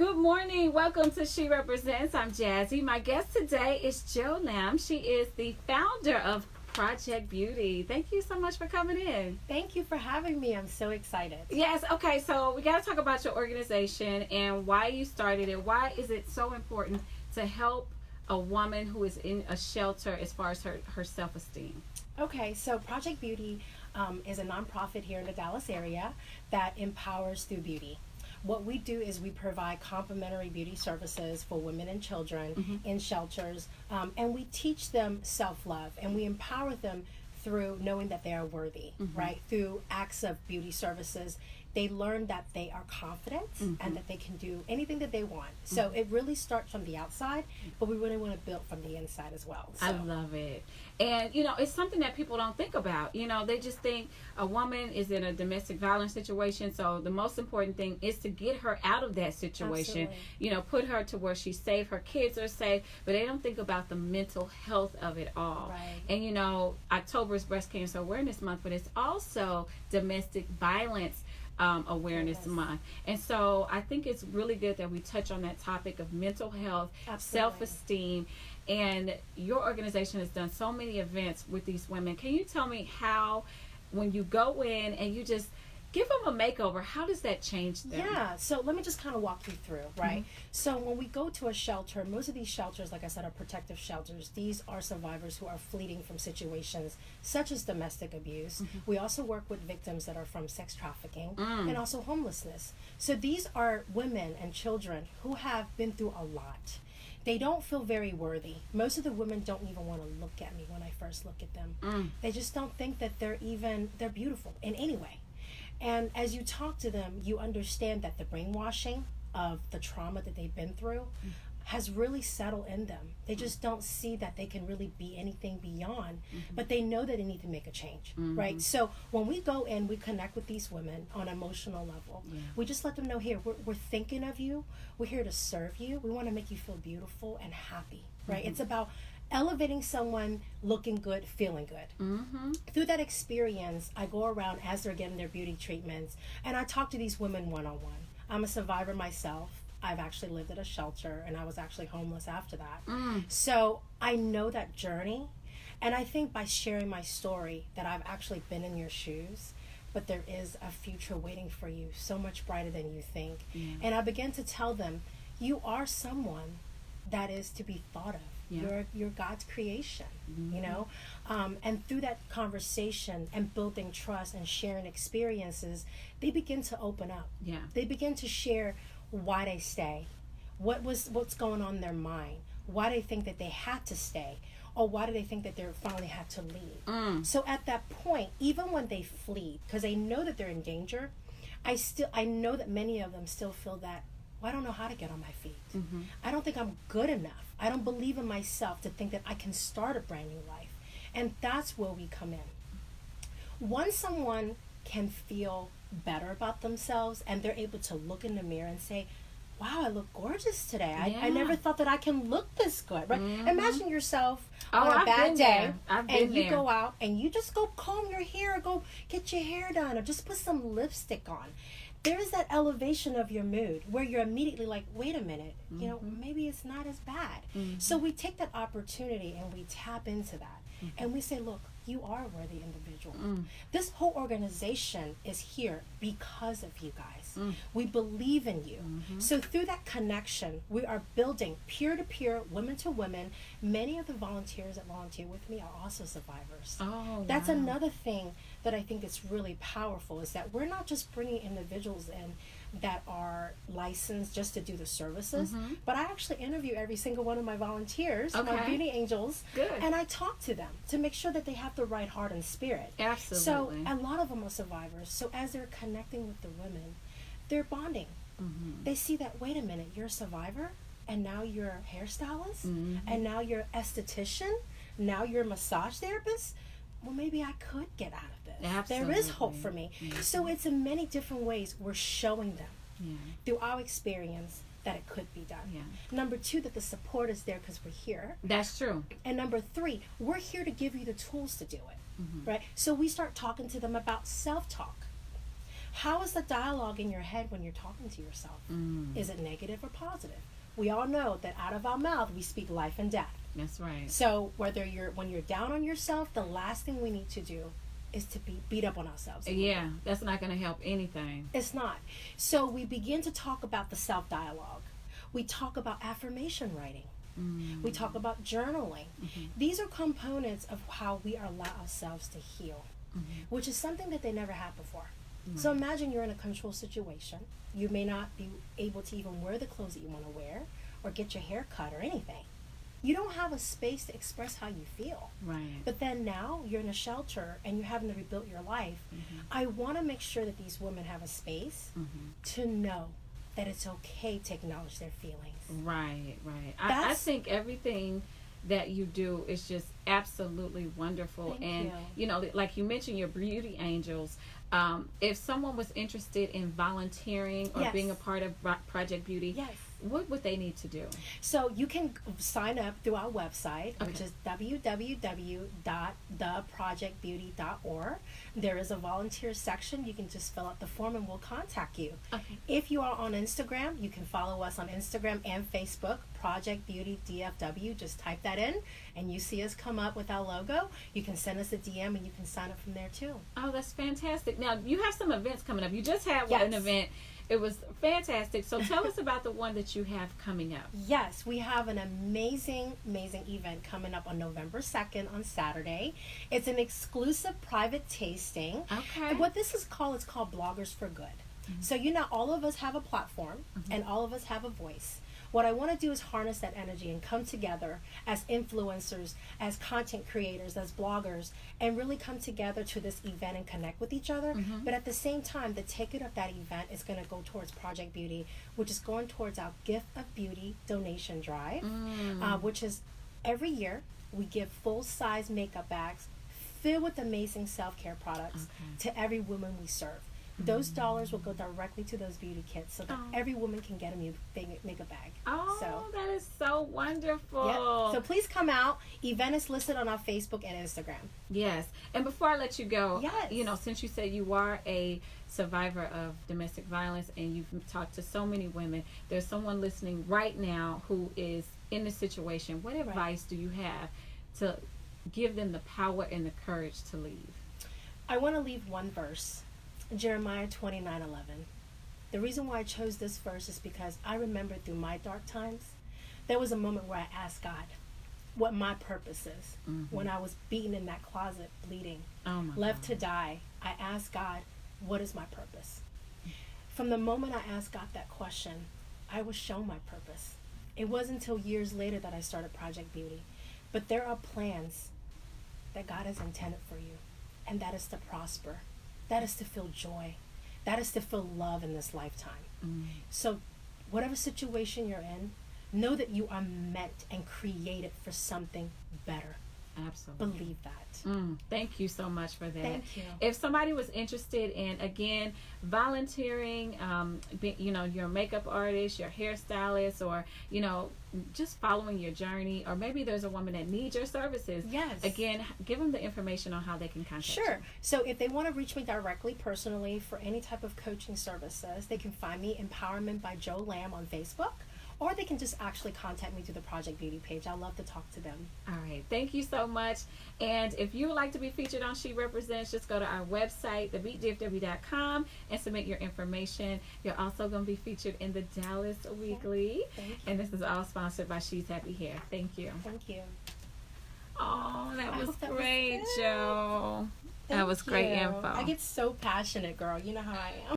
Good morning. Welcome to She Represents. I'm Jazzy. My guest today is Jill Lamb. She is the founder of Project Beauty. Thank you so much for coming in. Thank you for having me. I'm so excited. Yes. Okay. So we got to talk about your organization and why you started it. Why is it so important to help a woman who is in a shelter as far as her self-esteem? Okay. So Project Beauty is a nonprofit here in the Dallas area that empowers through beauty. What we do is we provide complimentary beauty services for women and children in shelters, and we teach them self-love, and we empower them through knowing that they are worthy, right? Through acts of beauty services, they learn that they are confident and that they can do anything that they want. So it really starts from the outside, but we really want to build from the inside as well. So. I love it. And, it's something that people don't think about. They just think a woman is in a domestic violence situation. So the most important thing is to get her out of that situation, Absolutely. Put her to where she's safe, her kids are safe, but they don't think about the mental health of it all. Right. And, October is Breast Cancer Awareness Month, but it's also Domestic Violence Awareness Month. And so I think it's really good that we touch on that topic of mental health, self-esteem, and your organization has done so many events with these women. Can you tell me how, when you go in and you just give them a makeover, how does that change them? Yeah, so let me just kind of walk you through, right? So when we go to a shelter, most of these shelters, like I said, are protective shelters. These are survivors who are fleeing from situations such as domestic abuse. We also work with victims that are from sex trafficking and also homelessness. So these are women and children who have been through a lot. They don't feel very worthy. Most of the women don't even want to look at me when I first look at them. They just don't think that they're beautiful in any way. And as you talk to them, you understand that the brainwashing of the trauma that they've been through has really settled in them. They just don't see that they can really be anything beyond, but they know that they need to make a change, right? So when we go in, we connect with these women on an emotional level. We just let them know, here, we're thinking of you. We're here to serve you. We want to make you feel beautiful and happy, right? It's about elevating someone, looking good, feeling good. Through that experience, I go around as they're getting their beauty treatments, and I talk to these women one-on-one. I'm a survivor myself. I've actually lived at a shelter, and I was actually homeless after that. So I know that journey, and I think by sharing my story that I've actually been in your shoes, but there is a future waiting for you, so much brighter than you think. And I began to tell them, you are someone that is to be thought of. You're God's creation, and through that conversation and building trust and sharing experiences, they begin to open up. They begin to share why they stay, what's going on in their mind, why they think that they had to stay, or why do they think that they finally had to leave. So at that point, even when they flee, because they know that they're in danger, I know that many of them still feel that, well, I don't know how to get on my feet. I don't think I'm good enough. I don't believe in myself to think that I can start a brand new life. And that's where we come in. Once someone can feel better about themselves and they're able to look in the mirror and say, wow, I look gorgeous today. I never thought that I can look this good, right? Imagine yourself on a bad day and you go out and you just go comb your hair, go get your hair done, or just put some lipstick on. There is that elevation of your mood where you're immediately like, wait a minute, maybe it's not as bad. So we take that opportunity and we tap into that. And we say, look, you are a worthy individual. This whole organization is here because of you guys. We believe in you. So through that connection, we are building peer-to-peer, women-to-women. Many of the volunteers that volunteer with me are also survivors. That's another thing that I think is really powerful, is that we're not just bringing individuals in that are licensed just to do the services, but I actually interview every single one of my volunteers, my beauty angels, and I talk to them to make sure that they have the right heart and spirit. Absolutely. So a lot of them are survivors. So as they're connecting with the women, they're bonding. They see that, wait a minute, you're a survivor, and now you're a hairstylist, and now you're an esthetician, now you're a massage therapist. Well, maybe I could get out of this. Absolutely. There is hope for me. So it's in many different ways we're showing them through our experience that it could be done. Number two, that the support is there because we're here. That's true. And number three, we're here to give you the tools to do it, right? So we start talking to them about self-talk. How is the dialogue in your head when you're talking to yourself? Is it negative or positive? We all know that out of our mouth we speak life and death. That's right. So when you're down on yourself, the last thing we need to do is to beat up on ourselves. Yeah, that's not going to help anything. It's not. So we begin to talk about the self-dialogue. We talk about affirmation writing. We talk about journaling. These are components of how we allow ourselves to heal, which is something that they never had before. So imagine you're in a control situation. You may not be able to even wear the clothes that you want to wear or get your hair cut or anything. You don't have a space to express how you feel. Right. But then now you're in a shelter and you're having to rebuild your life. I want to make sure that these women have a space to know that it's okay to acknowledge their feelings. Right. I think everything that you do is just absolutely wonderful. Thank you. You know, like you mentioned, your beauty angels. If someone was interested in volunteering or being a part of Project Beauty, what would they need to do? So you can sign up through our website, which is www.theprojectbeauty.org. There is a volunteer section. You can just fill out the form and we'll contact you. If you are on Instagram, you can follow us on Instagram and Facebook, Project Beauty DFW. Just type that in and you see us come up with our logo. You can send us a DM and you can sign up from there too. Oh, that's fantastic. Now, you have some events coming up. You just had an event. It was fantastic. So tell us about the one that you have coming up. Yes, we have an amazing event coming up on November 2nd on Saturday. It's an exclusive private tasting. Okay. And what this is called, it's called Bloggers for Good. So all of us have a platform and all of us have a voice. What I want to do is harness that energy and come together as influencers, as content creators, as bloggers, and really come together to this event and connect with each other. But at the same time, the ticket of that event is going to go towards Project Beauty, which is going towards our Gift of Beauty donation drive, which is every year we give full-size makeup bags filled with amazing self-care products to every woman we serve. Those dollars will go directly to those beauty kits so that every woman can get a makeup bag. Oh, that is so wonderful. Yep. So please come out. Event is listed on our Facebook and Instagram. Yes. And before I let you go, you know, since you said you are a survivor of domestic violence and you've talked to so many women, there's someone listening right now who is in this situation. What advice do you have to give them the power and the courage to leave? I want to leave one verse. Jeremiah 29:11. The reason why I chose this verse is because I remember through my dark times, there was a moment where I asked God what my purpose is. When I was beaten in that closet, bleeding, left to die, I asked God, what is my purpose? From the moment I asked God that question, I was shown my purpose. It wasn't until years later that I started Project Beauty. But there are plans that God has intended for you, and that is to prosper. That is to feel joy. That is to feel love in this lifetime. So whatever situation you're in, know that you are meant and created for something better. Absolutely. Believe that. Thank you so much for that. Thank you. If somebody was interested in, again, volunteering, you know, your makeup artist, your hairstylist, or, you know, just following your journey, or maybe there's a woman that needs your services. Yes. Again, give them the information on how they can contact you. Sure. So if they want to reach me directly, personally, for any type of coaching services, they can find me Empowerment by Joe Lamb on Facebook. Or they can just actually contact me through the Project Beauty page. I love to talk to them. All right. Thank you so much. And if you would like to be featured on She Represents, just go to our website, thebeatdfw.com, and submit your information. You're also going to be featured in the Dallas Weekly. Thank you. And this is all sponsored by She's Happy Hair. Thank you. Thank you. Oh, that was that was great, good. Joe. That Thank was great you. info. I get so passionate, girl. You know how I am.